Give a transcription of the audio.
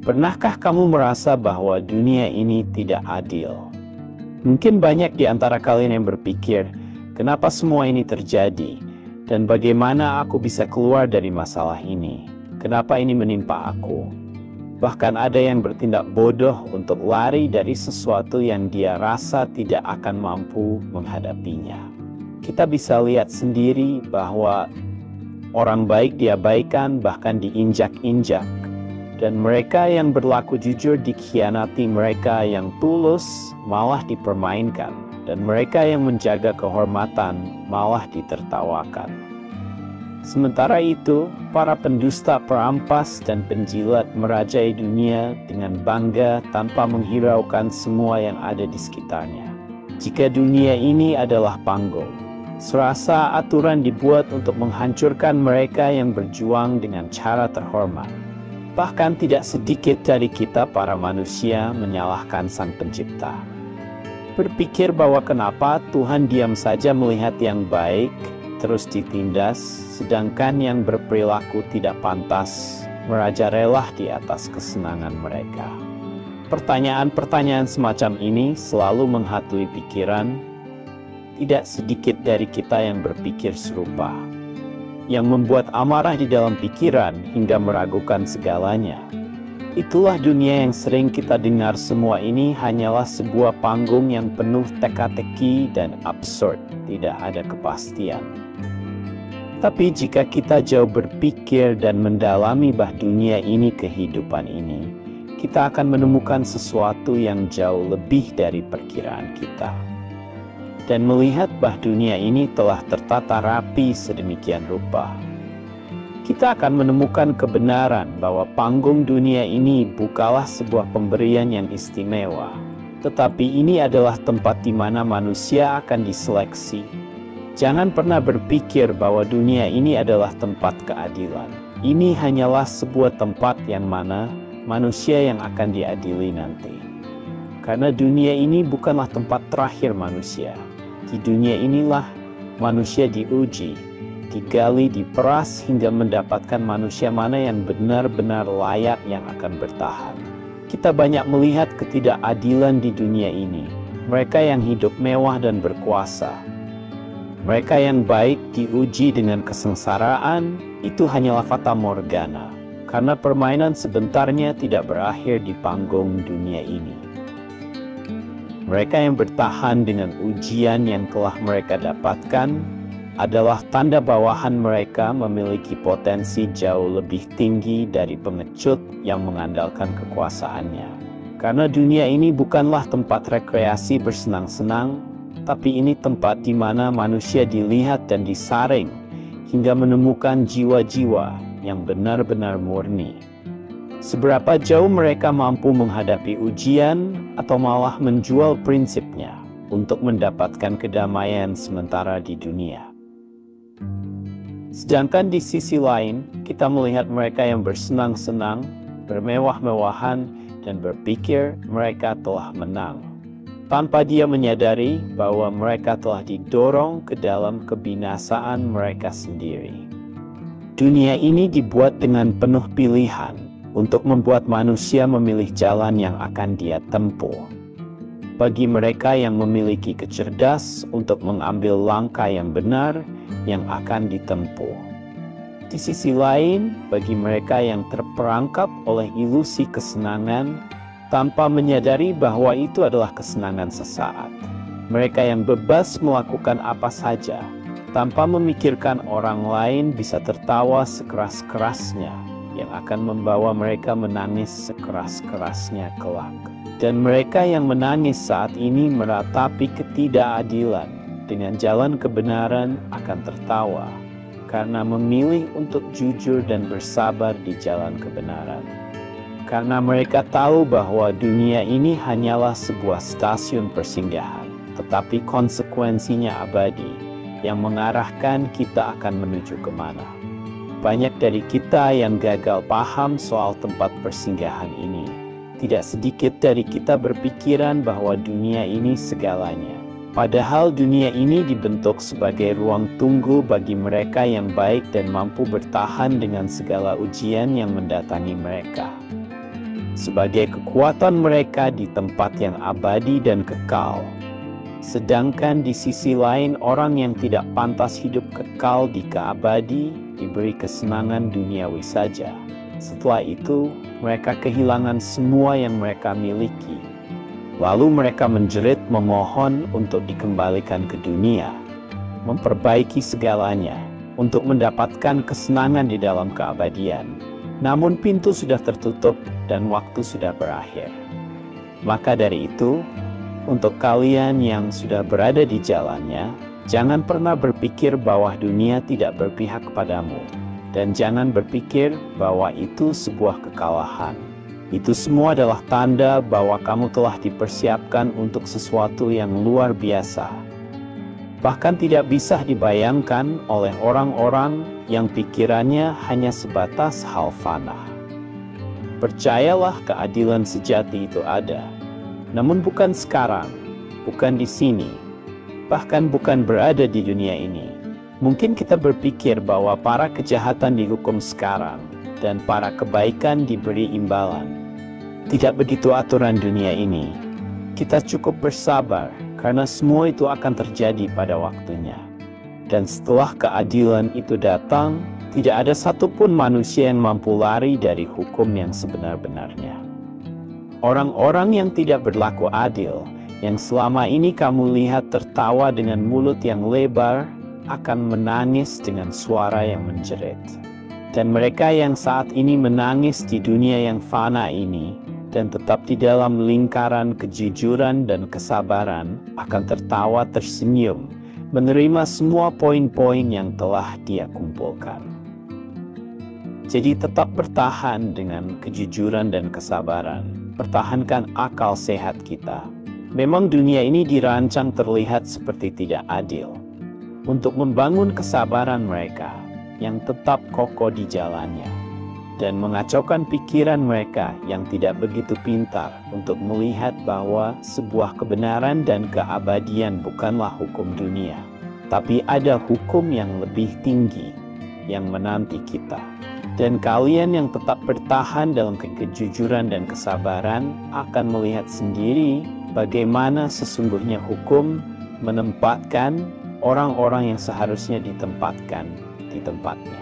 Pernahkah kamu merasa bahwa dunia ini tidak adil? Mungkin banyak di antara kalian yang berpikir, kenapa semua ini terjadi? Dan bagaimana aku bisa keluar dari masalah ini? Kenapa ini menimpa aku? Bahkan ada yang bertindak bodoh untuk lari dari sesuatu yang dia rasa tidak akan mampu menghadapinya. Kita bisa lihat sendiri bahwa orang baik diabaikan, bahkan diinjak-injak. Dan mereka yang berlaku jujur dikhianati, mereka yang tulus malah dipermainkan, dan mereka yang menjaga kehormatan malah ditertawakan. Sementara itu, para pendusta, perampas, dan penjilat merajai dunia dengan bangga tanpa menghiraukan semua yang ada di sekitarnya. Jika dunia ini adalah panggung, serasa aturan dibuat untuk menghancurkan mereka yang berjuang dengan cara terhormat. Bahkan tidak sedikit dari kita para manusia menyalahkan Sang Pencipta. Berpikir bahwa kenapa Tuhan diam saja melihat yang baik terus ditindas, sedangkan yang berperilaku tidak pantas merajalela di atas kesenangan mereka. Pertanyaan-pertanyaan semacam ini selalu menghantui pikiran. Tidak sedikit dari kita yang berpikir serupa, yang membuat amarah di dalam pikiran hingga meragukan segalanya. Itulah dunia yang sering kita dengar. Semua ini hanyalah sebuah panggung yang penuh teka-teki dan absurd, tidak ada kepastian. Tapi jika kita jauh berpikir dan mendalami bah dunia ini, kehidupan ini, kita akan menemukan sesuatu yang jauh lebih dari perkiraan kita. Dan melihat bah dunia ini telah tertata rapi sedemikian rupa, kita akan menemukan kebenaran bahwa panggung dunia ini bukanlah sebuah pemberian yang istimewa, tetapi ini adalah tempat di mana manusia akan diseleksi. Jangan pernah berpikir bahwa dunia ini adalah tempat keadilan. Ini hanyalah sebuah tempat yang mana manusia yang akan diadili nanti. Karena dunia ini bukanlah tempat terakhir manusia. Di dunia inilah manusia diuji, digali, diperas hingga mendapatkan manusia mana yang benar-benar layak yang akan bertahan. Kita banyak melihat ketidakadilan di dunia ini. Mereka yang hidup mewah dan berkuasa, mereka yang baik diuji dengan kesengsaraan. Itu hanyalah fata morgana, karena permainan sebentarnya tidak berakhir di panggung dunia ini. Mereka yang bertahan dengan ujian yang telah mereka dapatkan adalah tanda bawahan mereka memiliki potensi jauh lebih tinggi dari pengecut yang mengandalkan kekuasaannya. Karena dunia ini bukanlah tempat rekreasi bersenang-senang, tapi ini tempat di mana manusia dilihat dan disaring hingga menemukan jiwa-jiwa yang benar-benar murni. Seberapa jauh mereka mampu menghadapi ujian atau malah menjual prinsipnya untuk mendapatkan kedamaian sementara di dunia. Sedangkan di sisi lain, kita melihat mereka yang bersenang-senang, bermewah-mewahan, dan berpikir mereka telah menang, tanpa dia menyadari bahwa mereka telah didorong ke dalam kebinasaan mereka sendiri. Dunia ini dibuat dengan penuh pilihan untuk membuat manusia memilih jalan yang akan dia tempuh. Bagi mereka yang memiliki kecerdas untuk mengambil langkah yang benar yang akan ditempuh. Di sisi lain, bagi mereka yang terperangkap oleh ilusi kesenangan tanpa menyadari bahwa itu adalah kesenangan sesaat. Mereka yang bebas melakukan apa saja tanpa memikirkan orang lain bisa tertawa sekeras-kerasnya, yang akan membawa mereka menangis sekeras-kerasnya kelak. Dan mereka yang menangis saat ini meratapi ketidakadilan dengan jalan kebenaran akan tertawa, karena memilih untuk jujur dan bersabar di jalan kebenaran. Karena mereka tahu bahwa dunia ini hanyalah sebuah stasiun persinggahan, tetapi konsekuensinya abadi, yang mengarahkan kita akan menuju kemana. Banyak dari kita yang gagal paham soal tempat persinggahan ini. Tidak sedikit dari kita berpikiran bahwa dunia ini segalanya. Padahal dunia ini dibentuk sebagai ruang tunggu bagi mereka yang baik dan mampu bertahan dengan segala ujian yang mendatangi mereka. sebagai kekuatan mereka di tempat yang abadi dan kekal. Sedangkan di sisi lain, orang yang tidak pantas hidup kekal di keabadi diberi kesenangan duniawi saja. Setelah itu, mereka kehilangan semua yang mereka miliki. Lalu mereka menjerit memohon untuk dikembalikan ke dunia, memperbaiki segalanya untuk mendapatkan kesenangan di dalam keabadian. Namun pintu sudah tertutup dan waktu sudah berakhir. Maka dari itu, untuk kalian yang sudah berada di jalannya, jangan pernah berpikir bahwa dunia tidak berpihak kepadamu. Dan jangan berpikir bahwa itu sebuah kekalahan. Itu semua adalah tanda bahwa kamu telah dipersiapkan untuk sesuatu yang luar biasa. Bahkan tidak bisa dibayangkan oleh orang-orang yang pikirannya hanya sebatas hal fana. Percayalah, keadilan sejati itu ada. Namun bukan sekarang, bukan di sini, bahkan bukan berada di dunia ini. Mungkin kita berpikir bahwa para kejahatan dihukum sekarang dan para kebaikan diberi imbalan. Tidak begitu aturan dunia ini. Kita cukup bersabar karena semua itu akan terjadi pada waktunya. Dan setelah keadilan itu datang, tidak ada satupun manusia yang mampu lari dari hukum yang sebenar-benarnya. Orang-orang yang tidak berlaku adil, yang selama ini kamu lihat tertawa dengan mulut yang lebar, akan menangis dengan suara yang menjerit. Dan mereka yang saat ini menangis di dunia yang fana ini, dan tetap di dalam lingkaran kejujuran dan kesabaran, akan tertawa tersenyum, menerima semua poin-poin yang telah dia kumpulkan. Jadi tetap bertahan dengan kejujuran dan kesabaran. Pertahankan akal sehat kita. Memang dunia ini dirancang terlihat seperti tidak adil. Untuk membangun kesabaran mereka yang tetap kokoh di jalannya. Dan mengacaukan pikiran mereka yang tidak begitu pintar untuk melihat bahwa sebuah kebenaran dan keabadian bukanlah hukum dunia. Tapi ada hukum yang lebih tinggi yang menanti kita. Dan kalian yang tetap bertahan dalam kejujuran dan kesabaran akan melihat sendiri bagaimana sesungguhnya hukum menempatkan orang-orang yang seharusnya ditempatkan di tempatnya.